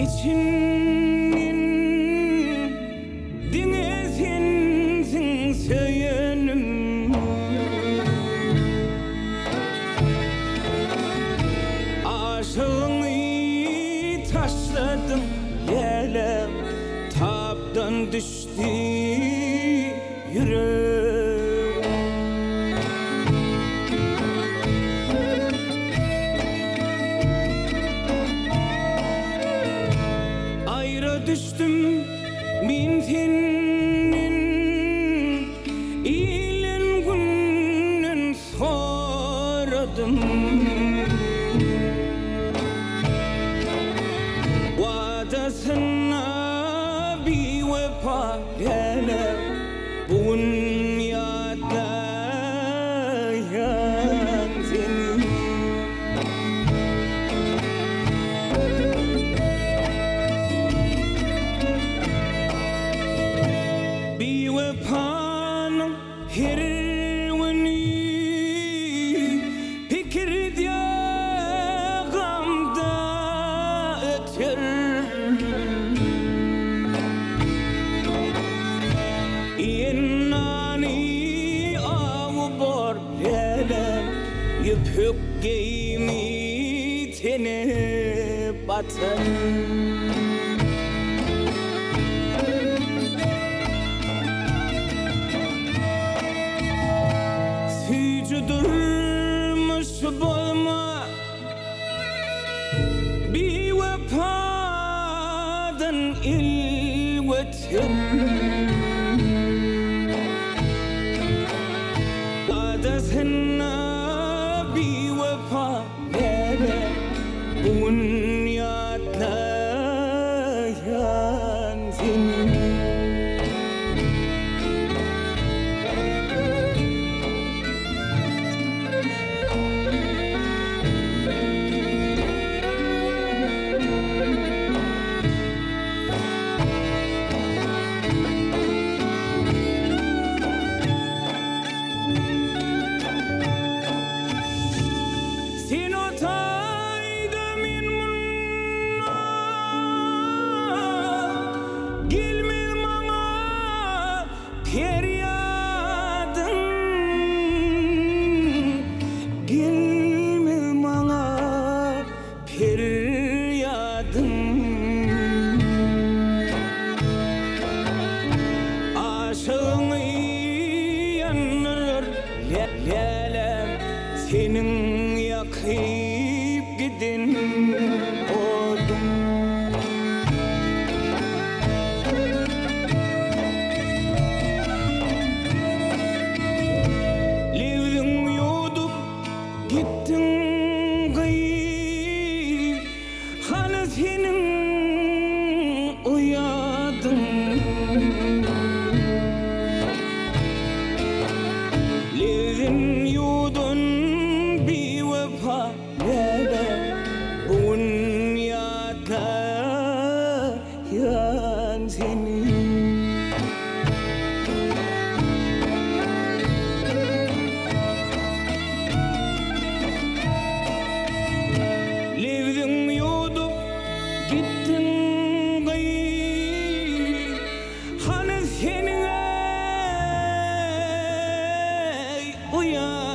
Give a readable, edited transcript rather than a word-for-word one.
İçinin dine sensin söyünüm. Aşığını taşladım yelem, taptan düştü yüreğim. Ayrı düştüm min senin, ilen günün soradım. Vadasına bir vefa gele, bu dünyada yansın. Bir vefanın her günü fikirde gamda öter. İnani av bor elem, yüpük giymi tene batın. Durmuş bolma bir vefadan ilvetim. Adasına bir vefa nere, bu dünyada yansın. Sen otayda min munna, gelmez bana feryadın, gelmez bana feryadın. Aşığını yanır lelem, senin yakıp gidin oldum. Livdin yudup gittin gayip, hani senin uyadın. Livdin yudun bir vefa nere, bu dünyada yansın. Livdin yudup gittin gayip, hani senin uyan.